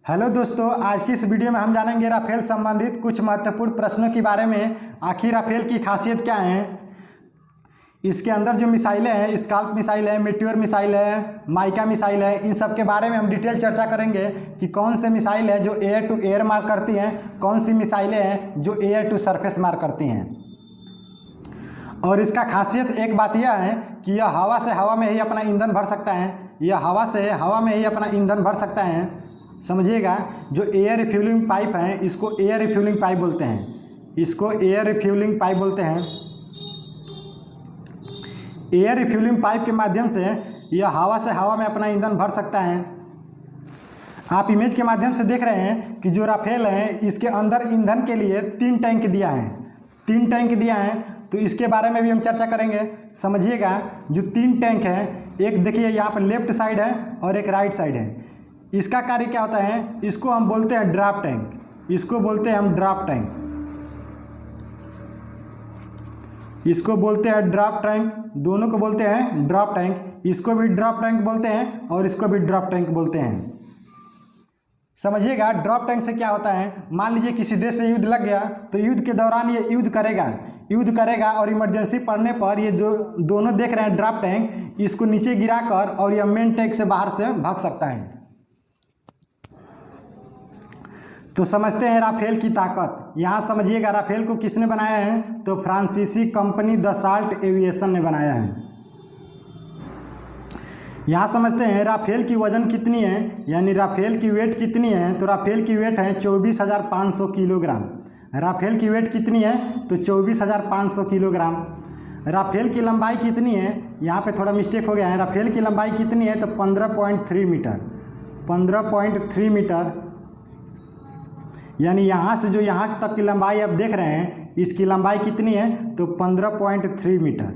Hello दोस्तों, आज की इस वीडियो में हम जानेंगे राफेल संबंधित कुछ महत्वपूर्ण प्रश्नों के बारे में। आखिर राफेल की खासियत क्या है, इसके अंदर जो मिसाइलें हैं, स्काल्प मिसाइल है, मेट्योर मिसाइल है, माइका मिसाइल है, इन सब के बारे में हम डिटेल चर्चा करेंगे कि कौन से मिसाइल है जो एयर टू एयर मार करती हैं, कौन सी मिसाइलें हैं जो एयर टू सरफेस मार करती हैं। और इसका खासियत एक बात यह है कि यह हवा से हवा में ही अपना ईंधन भर सकता है, यह हवा से हवा में ही अपना ईंधन भर सकता है। समझिएगा, जो एयर रिफ्यूलिंग पाइप हैं इसको एयर रिफ्यूलिंग पाइप बोलते हैं, इसको एयर रिफ्यूलिंग पाइप बोलते हैं। एयर रिफ्यूलिंग पाइप के माध्यम से यह हवा से हवा में अपना ईंधन भर सकता है। आप इमेज के माध्यम से देख रहे हैं कि जो राफेल है इसके अंदर ईंधन के लिए 3 टैंक दिया है, 3 टैंक दिया है, तो इसके बारे में भी हम चर्चा करेंगे। समझिएगा, जो 3 टैंक है, एक देखिए यहाँ पर लेफ्ट साइड है और एक राइट साइड है। इसका कार्य क्या होता है, इसको हम बोलते हैं ड्राफ्ट टैंक, इसको बोलते हैं हम ड्राफ्ट टैंक, इसको बोलते हैं ड्राफ्ट टैंक, दोनों को बोलते हैं ड्राफ्ट टैंक। इसको भी ड्राफ्ट टैंक बोलते हैं और इसको भी ड्राफ्ट टैंक बोलते हैं। समझिएगा, ड्राफ्ट टैंक से क्या होता है, मान लीजिए किसी देश से युद्ध लग गया तो युद्ध के दौरान ये युद्ध करेगा और इमरजेंसी पड़ने पर ये जो दोनों देख रहे हैं ड्राफ्ट टैंक, इसको नीचे गिराकर और यह मेन टैंक से बाहर से भाग सकता है। तो समझते हैं राफेल की ताकत। यहाँ समझिएगा, राफेल को किसने बनाया है, तो फ्रांसीसी कंपनी दसाल्ट एविएशन ने बनाया है। यहाँ समझते हैं राफेल की वजन कितनी है, यानी राफेल की वेट कितनी है, तो राफेल की वेट है 24,500 किलोग्राम। राफेल की वेट कितनी है, तो 24,500 किलोग्राम। राफेल की लंबाई कितनी है, यहाँ पे थोड़ा मिस्टेक हो गया है, राफेल की लंबाई कितनी है, तो 15.3 मीटर, 15.3 मीटर। यानी यहाँ से जो यहाँ तक की लंबाई आप देख रहे हैं, इसकी लंबाई कितनी है, तो 15.3 मीटर।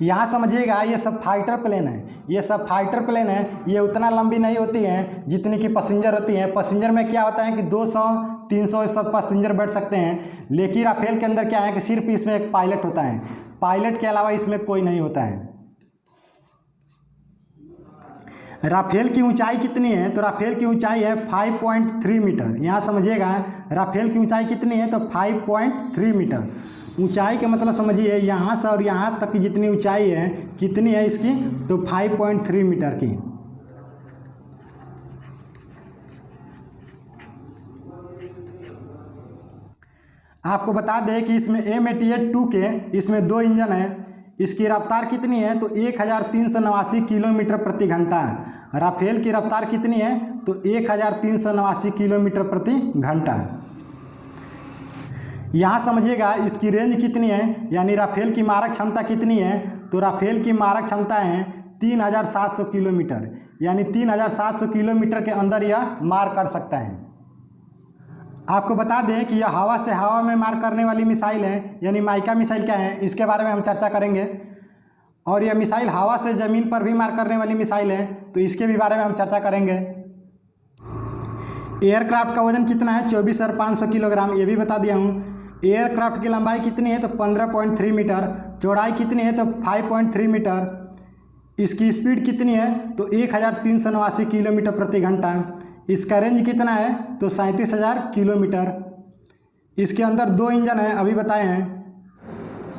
यहाँ समझिएगा, ये सब फाइटर प्लेन है, ये सब फाइटर प्लेन है। ये उतना लंबी नहीं होती हैं जितनी कि पैसेंजर होती हैं। पैसेंजर में क्या होता है कि 200-300 सब पैसेंजर बैठ सकते हैं, लेकिन राफेल के अंदर क्या है कि सिर्फ इसमें एक पायलट होता है, पायलट के अलावा इसमें कोई नहीं होता है। राफेल की ऊंचाई कितनी है, तो राफेल की ऊंचाई है 5.3 मीटर। यहाँ समझिएगा, राफेल की ऊंचाई कितनी है, तो 5.3 मीटर। ऊंचाई का मतलब समझिए, यहाँ से और यहाँ तक की जितनी ऊंचाई है कितनी है इसकी, तो 5.3 मीटर की। आपको बता दें कि इसमें M88-2 के इसमें 2 इंजन है। इसकी रफ्तार कितनी है, तो 1389 किलोमीटर प्रति घंटा। राफेल की रफ्तार कितनी है, तो 1389 किलोमीटर प्रति घंटा। यहाँ समझिएगा, इसकी रेंज कितनी है, यानी राफेल की मारक क्षमता कितनी है, तो राफेल की मारक क्षमता है 3700 किलोमीटर, यानी 3700 किलोमीटर के अंदर यह मार कर सकता है। आपको बता दें कि यह हवा से हवा में मार करने वाली मिसाइल है, यानी माइका मिसाइल क्या है, इसके बारे में हम चर्चा करेंगे। और यह मिसाइल हवा से ज़मीन पर भी मार करने वाली मिसाइल है, तो इसके भी बारे में हम चर्चा करेंगे। एयरक्राफ्ट का वजन कितना है, 24,500 किलोग्राम, ये भी बता दिया हूँ। एयरक्राफ्ट की लंबाई कितनी है, तो 15.3 मीटर। चौड़ाई कितनी है, तो 5.3 मीटर। इसकी स्पीड कितनी है, तो 1389 किलोमीटर प्रति घंटा। इसका रेंज कितना है, तो 37,000 किलोमीटर। इसके अंदर 2 इंजन हैं, अभी बताए हैं।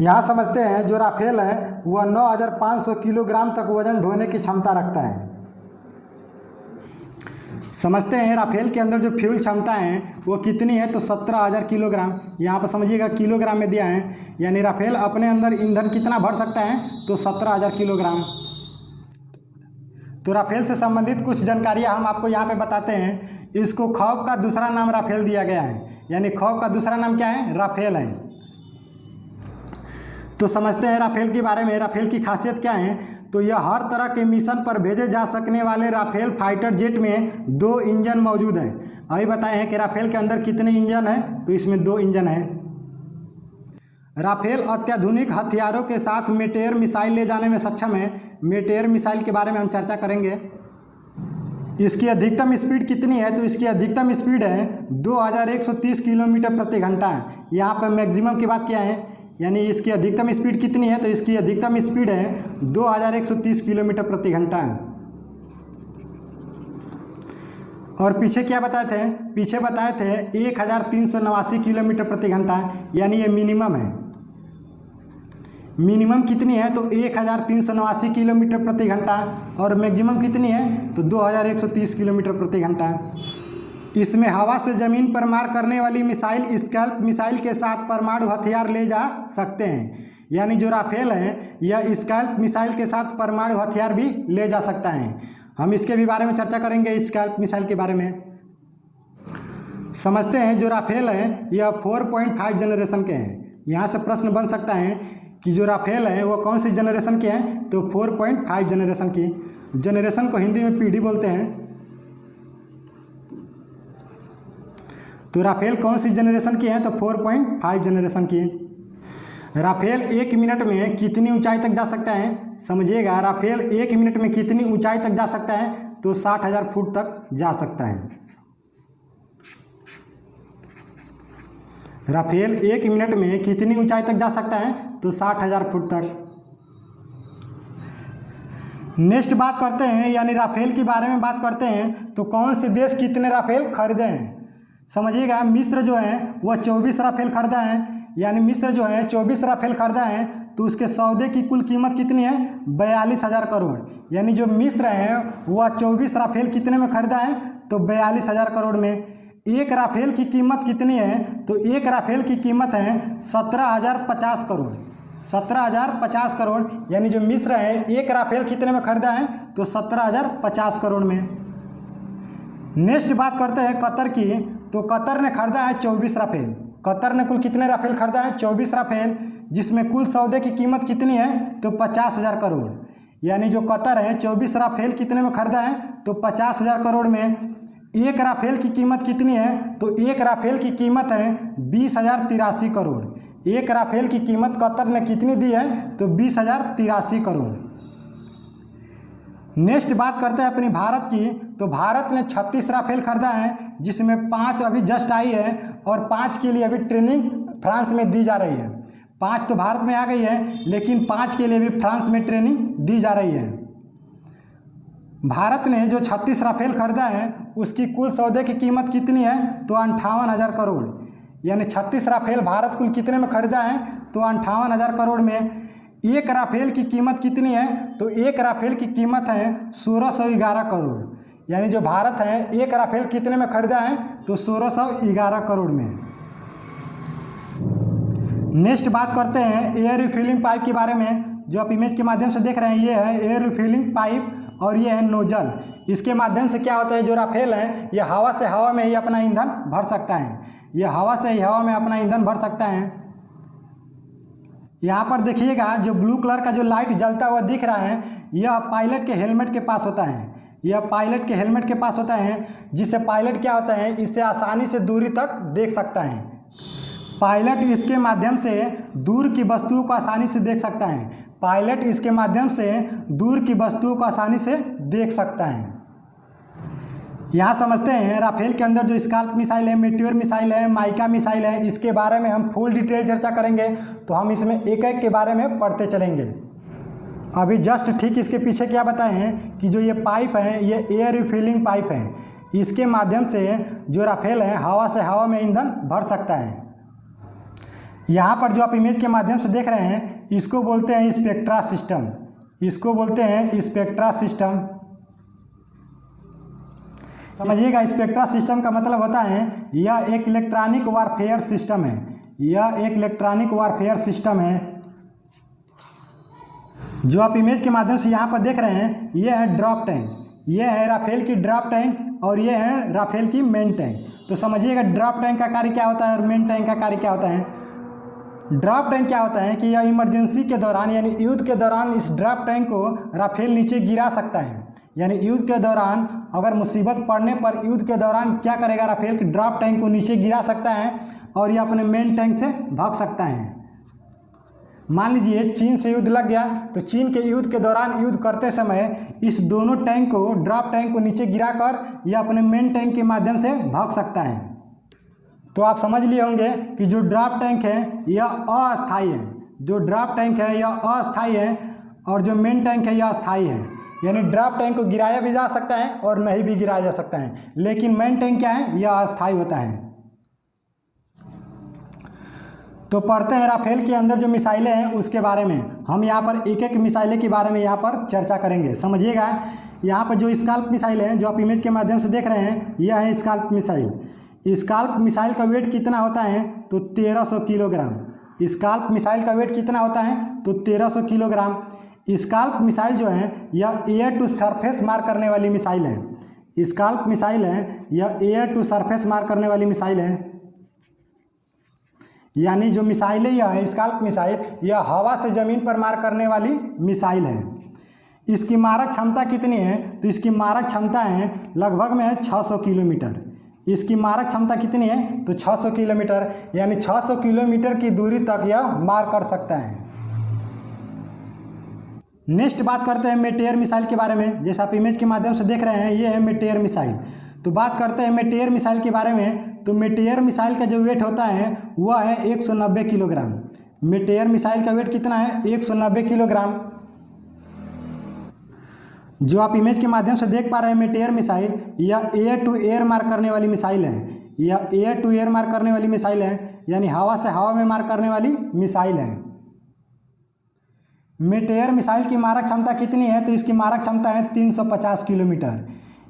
यहाँ समझते हैं, जो राफेल है वह 9,500 किलोग्राम तक वजन ढोने की क्षमता रखता है। समझते हैं राफेल के अंदर जो फ्यूल क्षमता है वो कितनी है, तो 17,000 किलोग्राम। यहाँ पर समझिएगा किलोग्राम में दिया है, यानी राफेल अपने अंदर ईंधन कितना भर सकता है, तो 17,000 किलोग्राम। तो राफेल से संबंधित कुछ जानकारियाँ हम आपको यहाँ पे बताते हैं। इसको खौफ का दूसरा नाम राफेल दिया गया है, यानी खौफ का दूसरा नाम क्या है, राफेल है। तो समझते हैं राफेल के बारे में। राफेल की खासियत क्या है, तो यह हर तरह के मिशन पर भेजे जा सकने वाले राफेल फाइटर जेट में 2 इंजन मौजूद हैं। अभी बताए हैं कि राफेल के अंदर कितने इंजन हैं, तो इसमें 2 इंजन हैं। राफेल अत्याधुनिक हथियारों के साथ मेटेयर मिसाइल ले जाने में सक्षम है। मेटेयर मिसाइल के बारे में हम चर्चा करेंगे। इसकी अधिकतम स्पीड कितनी है, तो इसकी अधिकतम स्पीड है 2130 किलोमीटर प्रति घंटा। यहाँ पर मैक्सिमम की बात क्या है, यानी इसकी अधिकतम स्पीड कितनी है, तो इसकी अधिकतम स्पीड है 2130 किलोमीटर प्रति घंटा। और पीछे क्या बताए थे, पीछे बताए थे 1389 किलोमीटर प्रति घंटा, यानी ये मिनिमम है। मिनिमम कितनी है, तो 1389 किलोमीटर प्रति घंटा, और मैक्सिमम कितनी है, तो 2130 किलोमीटर प्रति घंटा। इसमें हवा से ज़मीन पर मार करने वाली मिसाइल स्कैल्प मिसाइल के साथ परमाणु हथियार ले जा सकते हैं। यानी जो राफेल है यह स्कैल्प मिसाइल के साथ परमाणु हथियार भी ले जा सकता है। हम इसके भी बारे में चर्चा करेंगे, स्कैल्प मिसाइल के बारे में समझते हैं। जो राफेल है यह 4.5 जनरेशन के हैं। यहाँ से प्रश्न बन सकता है कि जो राफेल है वो कौन सी जनरेशन के हैं, तो 4.5 जनरेशन की। जनरेशन को हिंदी में पीढ़ी बोलते हैं। तो राफेल कौन सी जनरेशन की है, तो 4.5 जनरेशन की। राफेल 1 मिनट में कितनी ऊंचाई तक जा सकता है, समझिएगा। राफेल 1 मिनट में कितनी ऊंचाई तक जा सकता है, तो 60,000 फुट तक जा सकता है। राफेल 1 मिनट में कितनी ऊंचाई तक जा सकता है, तो 60,000 फुट तक। नेक्स्ट बात करते हैं, यानी राफेल के बारे में बात करते हैं, तो कौन से देश कितने राफेल खरीदे हैं। समझिएगा, मिस्र जो है वह 24 राफेल खरीदा है। यानी मिस्र जो है 24 राफेल खरीदा है, तो उसके सौदे की कुल कीमत कितनी है, 42,000 करोड़। यानी जो मिस्र है वह 24 राफेल कितने में खरीदा है, तो 42,000 करोड़ में। एक राफेल की कीमत कितनी है, तो एक राफेल की कीमत है 17,050 करोड़। 17,050 करोड़। यानी जो मिस्र है एक राफेल कितने में खरीदा है, तो 17,050 करोड़ में। नेक्स्ट बात करते हैं कतर की, तो कतर ने खरीदा है 24 राफेल। कतर ने कुल कितने राफेल खरीदा है, 24 राफेल, जिसमें कुल सौदे की कीमत कितनी है, तो 50,000 करोड़। यानी जो कतर है 24 राफेल कितने में खरीदा है, तो 50,000 करोड़ में। एक राफेल की कीमत कितनी है, तो एक राफेल की कीमत है 20,083 करोड़। एक राफेल की कीमत कतर ने कितनी दी है, तो 20,083 करोड़। नेक्स्ट बात करते हैं अपनी भारत की, तो भारत ने 36 राफेल खरीदा है, जिसमें 5 अभी जस्ट आई है और 5 के लिए अभी ट्रेनिंग फ्रांस में दी जा रही है। 5 तो भारत में आ गई है, लेकिन 5 के लिए भी फ्रांस में ट्रेनिंग दी जा रही है। भारत ने जो 36 राफेल खरीदा है उसकी कुल सौदे की कीमत कितनी है, तो 58,000 करोड़। यानी 36 राफेल भारत कुल कितने में खरीदा है, तो 58,000 करोड़ में। एक राफेल की कीमत कितनी है, तो एक राफेल की कीमत है 1611 करोड़। यानी जो भारत है एक राफेल कितने में खरीदा है, तो 1611 करोड़ में। नेक्स्ट बात करते हैं एयर रिफिलिंग पाइप के बारे में। जो आप इमेज के माध्यम से देख रहे हैं ये है एयर रिफिलिंग पाइप और ये है नोजल। इसके माध्यम से क्या होता है, जो राफेल है ये हवा से हवा में ही अपना ईंधन भर सकता है। ये हवा से ही हवा में अपना ईंधन भर सकता है। यहाँ पर देखिएगा जो ब्लू कलर का जो लाइट जलता हुआ दिख रहा है, यह पायलट के हेलमेट के पास होता है। यह पायलट के हेलमेट के पास होता है, जिससे पायलट क्या होता है, इससे आसानी से दूरी तक देख सकता है। पायलट इसके माध्यम से दूर की वस्तुओं को आसानी से देख सकता है। पायलट इसके माध्यम से दूर की वस्तुओं को आसानी से देख सकता है। यहाँ समझते हैं राफेल के अंदर जो स्काल्प मिसाइल है, मेट्योर मिसाइल है, माइका मिसाइल है, इसके बारे में हम फुल डिटेल चर्चा करेंगे। तो हम इसमें एक एक के बारे में पढ़ते चलेंगे। अभी जस्ट ठीक इसके पीछे क्या बताए हैं कि जो ये पाइप है ये एयर रिफिलिंग पाइप है। इसके माध्यम से जो राफेल है हवा से हवा में ईंधन भर सकता है। यहाँ पर जो आप इमेज के माध्यम से देख रहे हैं इसको बोलते हैं स्पेक्ट्रा सिस्टम। इसको बोलते हैं स्पेक्ट्रा सिस्टम। समझिएगा, स्पेक्ट्रा सिस्टम का मतलब होता है यह एक इलेक्ट्रॉनिक वारफेयर सिस्टम है। यह एक इलेक्ट्रॉनिक वारफेयर सिस्टम है। जो आप इमेज के माध्यम से यहाँ पर देख रहे हैं यह है ड्रॉप टैंक। यह है राफेल की ड्रॉप टैंक और यह है राफेल की मेन टैंक। तो समझिएगा ड्रॉप टैंक का कार्य क्या होता है और मेन टैंक का कार्य क्या होता है। ड्रॉप टैंक क्या होता है कि यह इमरजेंसी के दौरान यानी युद्ध के दौरान इस ड्रॉप टैंक को राफेल नीचे गिरा सकता है। यानी युद्ध के दौरान अगर मुसीबत पड़ने पर युद्ध के दौरान क्या करेगा, राफेल के ड्रॉप टैंक को नीचे गिरा सकता है और यह अपने मेन टैंक से भाग सकता है। मान लीजिए चीन से युद्ध लग गया, तो चीन के युद्ध के दौरान युद्ध करते समय इस दोनों टैंक को, ड्रॉप टैंक को नीचे गिराकर यह अपने मेन टैंक के माध्यम से भाग सकता है। तो आप समझ लिए होंगे कि जो ड्राफ्ट टैंक है यह अस्थायी है, जो ड्राफ्ट टैंक है यह अस्थायी है और जो मेन टैंक है यह अस्थायी है। यानी ड्राफ्ट टैंक को गिराया भी जा सकता है और नहीं भी गिराया जा सकता है, लेकिन मेन टैंक क्या है, यह अस्थायी होता है। तो पढ़ते हैं राफेल के अंदर जो मिसाइलें हैं उसके बारे में। हम यहाँ पर एक एक मिसाइलें के बारे में यहाँ पर चर्चा करेंगे। समझिएगा, यहाँ पर जो स्काल्प मिसाइल है जो आप इमेज के माध्यम से देख रहे हैं, यह है स्काल्प मिसाइल। स्काल्प मिसाइल का वेट कितना होता है, तो 1300 किलोग्राम। स्काल्प मिसाइल का वेट कितना होता है, तो 1300 किलोग्राम। स्काल्प मिसाइल जो है यह एयर टू सरफेस मार करने वाली मिसाइल है। स्काल्प मिसाइल है यह एयर टू सरफेस मार करने वाली मिसाइल है। यानी जो मिसाइल है यह स्काल्प मिसाइल यह हवा से ज़मीन पर मार करने वाली मिसाइल है। इसकी मारक क्षमता कितनी है, तो इसकी मारक क्षमता है लगभग में है 600 किलोमीटर। इसकी मारक क्षमता कितनी है, तो 600 किलोमीटर। यानी 600 किलोमीटर की दूरी तक यह मार कर सकता है। नेक्स्ट बात करते हैं मेटेयर मिसाइल के बारे में। जैसे आप इमेज के माध्यम से देख रहे हैं, ये है मेटेयर मिसाइल। तो बात करते हैं मेटेयर मिसाइल के बारे में। तो मेटेयर मिसाइल का जो वेट होता है वह है 190 किलोग्राम। मेटेयर मिसाइल का वेट कितना है, 190 किलोग्राम। जो आप इमेज के माध्यम से देख पा रहे हैं मेटेयर मिसाइल, यह एयर टू एयर मार करने वाली मिसाइल है। यह एयर टू एयर मार करने वाली मिसाइल है, यानी हवा से हवा में मार करने वाली मिसाइल है। मेटेयर मिसाइल की मारक क्षमता कितनी है, तो इसकी मारक क्षमता है 350 किलोमीटर।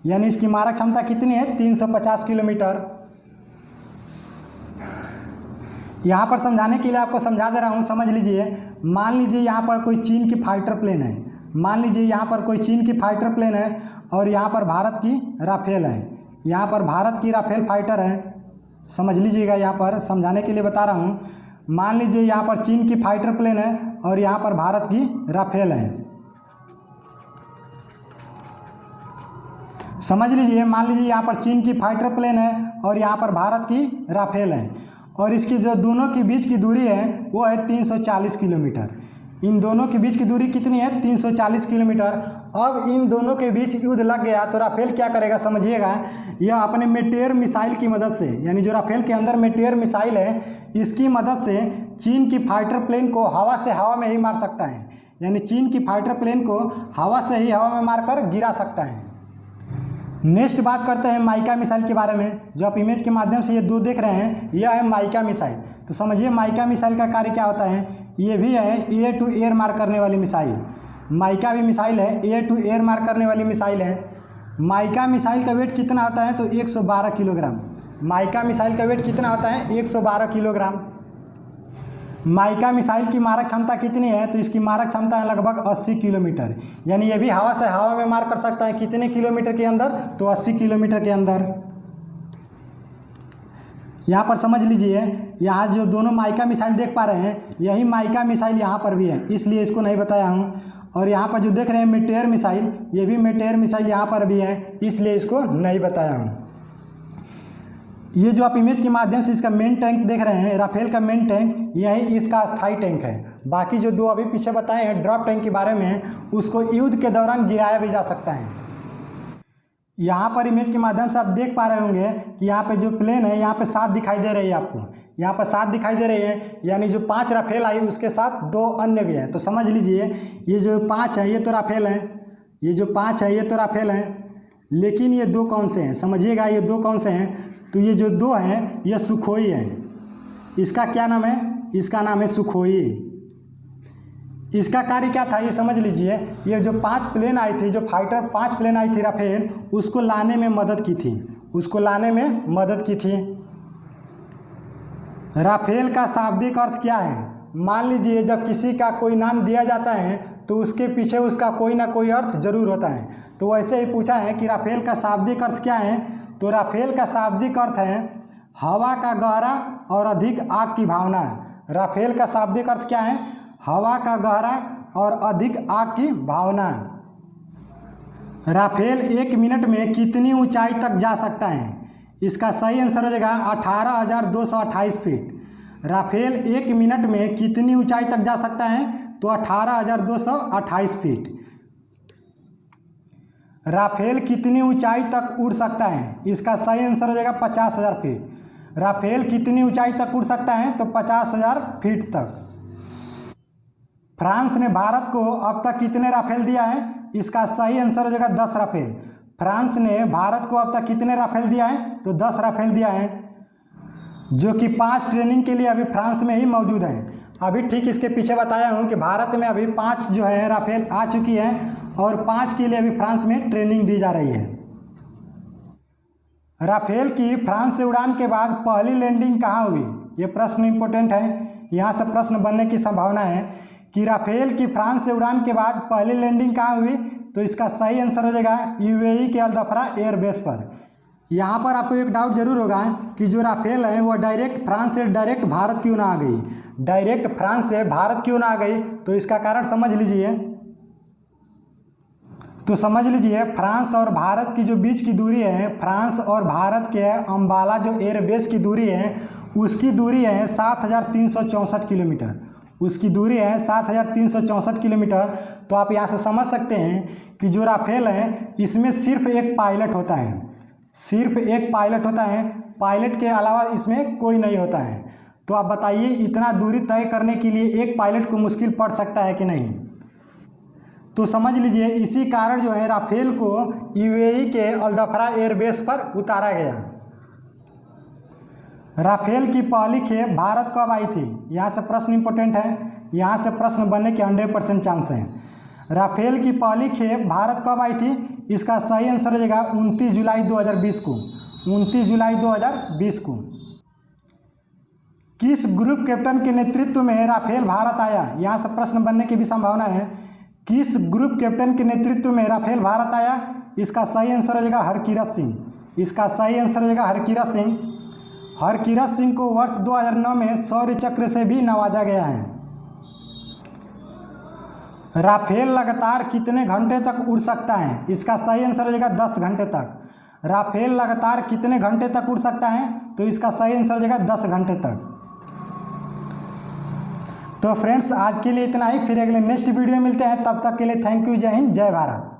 यानी इसकी मारक क्षमता कितनी है, 350 किलोमीटर। यहाँ पर समझाने के लिए आपको समझा दे रहा हूँ, समझ लीजिए। मान लीजिए यहाँ पर कोई चीन की फाइटर प्लेन है। मान लीजिए यहाँ पर कोई चीन की फाइटर प्लेन है और यहाँ पर भारत की राफेल है। यहाँ पर भारत की राफेल फाइटर है। समझ लीजिएगा, यहाँ पर समझाने के लिए बता रहा हूँ। मान लीजिए यहाँ पर चीन की फाइटर प्लेन है और यहाँ पर भारत की राफेल है। समझ लीजिए, मान लीजिए यहाँ पर चीन की फाइटर प्लेन है और यहाँ पर भारत की राफेल है और इसकी जो दोनों के बीच की दूरी है वो है 340 किलोमीटर। इन दोनों के बीच की दूरी कितनी है, 340 किलोमीटर। अब इन दोनों के बीच युद्ध लग गया तो राफेल क्या करेगा, समझिएगा। यह अपने मेटेयर मिसाइल की मदद से, यानी जो राफेल के अंदर मेटेयर मिसाइल है, इसकी मदद से चीन की फाइटर प्लेन को हवा से हवा में ही मार सकता है। यानी चीन की फाइटर प्लेन को हवा से ही हवा में मारकर गिरा सकता है। नेक्स्ट बात करते हैं माइका मिसाइल के बारे में। जो आप इमेज के माध्यम से ये दो देख रहे हैं, यह है माइका मिसाइल। तो समझिए माइका मिसाइल का कार्य क्या होता है। ये भी है एयर टू एयर मार करने वाली मिसाइल। माइका भी मिसाइल है, एयर टू एयर मार करने वाली मिसाइल है। माइका मिसाइल का वेट कितना होता है, तो 112 किलोग्राम। माइका मिसाइल का वेट कितना होता है, 112 किलोग्राम। माइका मिसाइल की मारक क्षमता कितनी है, तो इसकी मारक क्षमता है लगभग 80 किलोमीटर। यानी ये भी हवा से हवा में मार कर सकता है। कितने किलोमीटर के अंदर, तो 80 किलोमीटर के अंदर। यहाँ पर समझ लीजिए, यहाँ जो दोनों माइका मिसाइल देख पा रहे हैं, यही माइका मिसाइल यहाँ पर भी है, इसलिए इसको नहीं बताया हूँ। और यहाँ पर जो देख रहे हैं मेटेयर मिसाइल, ये भी मेटेयर मिसाइल यहाँ पर भी है, इसलिए इसको नहीं बताया हूँ। ये जो आप इमेज के माध्यम से इसका मेन टैंक देख रहे हैं, राफेल का मेन टैंक, यही इसका अस्थायी टैंक है। बाकी जो दो अभी पीछे बताए हैं ड्रॉप टैंक के बारे में, उसको युद्ध के दौरान गिराया भी जा सकता है। यहाँ पर इमेज के माध्यम से आप देख पा रहे होंगे कि यहाँ पे जो प्लेन है, यहाँ पे 7 दिखाई दे रही है आपको। यहाँ पर 7 दिखाई दे रही है, यानी जो 5 राफेल आई उसके साथ 2 अन्य भी हैं। तो समझ लीजिए, ये जो 5 है ये तो राफेल हैं, ये जो 5 है ये तो राफेल हैं, लेकिन ये 2 कौन से हैं, समझिएगा। ये 2 कौन से हैं, तो ये जो 2 हैं ये सुखोई हैं। इसका क्या नाम है, इसका नाम है सुखोई। इसका कार्य क्या था ये समझ लीजिए। ये जो 5 प्लेन आई थी, जो फाइटर 5 प्लेन आई थी राफेल, उसको लाने में मदद की थी, उसको लाने में मदद की थी। राफेल का शाब्दिक अर्थ क्या है। मान लीजिए जब किसी का कोई नाम दिया जाता है तो उसके पीछे उसका कोई ना कोई अर्थ जरूर होता है। तो वैसे ही पूछा है कि राफेल का शाब्दिक अर्थ क्या है। तो राफेल का शाब्दिक अर्थ है हवा का गहरा और अधिक आग की भावना। राफेल का शाब्दिक अर्थ क्या है, हवा का गहरा और अधिक आग की भावना। राफेल 1 मिनट में कितनी ऊंचाई तक जा सकता है। इसका सही आंसर हो जाएगा 18,228 फीट। राफेल 1 मिनट में कितनी ऊंचाई तक जा सकता है, तो 18,228 फीट। राफेल कितनी ऊंचाई तक उड़ सकता है, इसका सही आंसर हो जाएगा 50,000 फीट। राफेल कितनी ऊंचाई तक उड़ सकता है? तो 50,000 फीट तक। फ्रांस ने भारत को अब तक कितने राफेल दिया है? इसका सही आंसर हो जाएगा 10 राफेल। फ्रांस ने भारत को अब तक कितने राफेल दिया है? तो 10 राफेल दिया है, जो कि 5 ट्रेनिंग के लिए अभी फ्रांस में ही मौजूद हैं। अभी ठीक इसके पीछे बताया हूँ कि भारत में अभी 5 जो है राफेल आ चुकी है और 5 के लिए अभी फ्रांस में ट्रेनिंग दी जा रही है। राफेल की फ्रांस से उड़ान के बाद पहली लैंडिंग कहाँ हुई? ये प्रश्न इंपॉर्टेंट है, यहाँ से प्रश्न बनने की संभावना है कि राफेल की फ्रांस से उड़ान के बाद पहली लैंडिंग कहाँ हुई? तो इसका सही आंसर हो जाएगा यूएई के अल-दफरा एयरबेस पर। यहाँ पर आपको एक डाउट जरूर होगा कि जो राफेल है वो डायरेक्ट फ्रांस से डायरेक्ट भारत क्यों ना आ गई, डायरेक्ट फ्रांस से भारत क्यों ना आ गई? तो इसका कारण समझ लीजिए। तो समझ लीजिए, फ्रांस और भारत की जो बीच की दूरी है, फ्रांस और भारत के अंबाला जो एयरबेस की दूरी है, उसकी दूरी है 7,364 किलोमीटर। उसकी दूरी है 7,364 किलोमीटर। तो आप यहाँ से समझ सकते हैं कि जो राफेल है इसमें सिर्फ एक पायलट होता है, सिर्फ एक पायलट होता है, पायलट के अलावा इसमें कोई नहीं होता है। तो आप बताइए इतना दूरी तय करने के लिए एक पायलट को मुश्किल पड़ सकता है कि नहीं? तो समझ लीजिए इसी कारण जो है राफेल को यूएई के अल-दफरा एयरबेस पर उतारा गया। राफेल की पहली खेप भारत कब आई थी? यहाँ से प्रश्न इंपॉर्टेंट है, यहाँ से प्रश्न बनने के 100% चांस हैं। राफेल की पहली खेप भारत कब आई थी? इसका सही आंसर हो जाएगा 29 जुलाई 2020 को। 29 जुलाई 2020 को। किस ग्रुप कैप्टन के नेतृत्व में राफेल भारत आया? यहाँ से प्रश्न बनने की भी संभावना है। किस ग्रुप कैप्टन के नेतृत्व में राफेल भारत आया? इसका सही आंसर हो जाएगा हरकिरत सिंह। इसका सही आंसर हो जाएगा हरकिरत सिंह। हरकिरत सिंह को वर्ष 2009 में शौर्य चक्र से भी नवाजा गया है। राफेल लगातार कितने घंटे तक उड़ सकता है? इसका सही आंसर हो जाएगा 10 घंटे तक। राफेल लगातार कितने घंटे तक उड़ सकता है? तो इसका सही आंसर हो जाएगा 10 घंटे तक। तो फ्रेंड्स आज के लिए इतना ही, फिर अगले नेक्स्ट वीडियो मिलते हैं, तब तक के लिए थैंक यू, जय हिंद, जय भारत।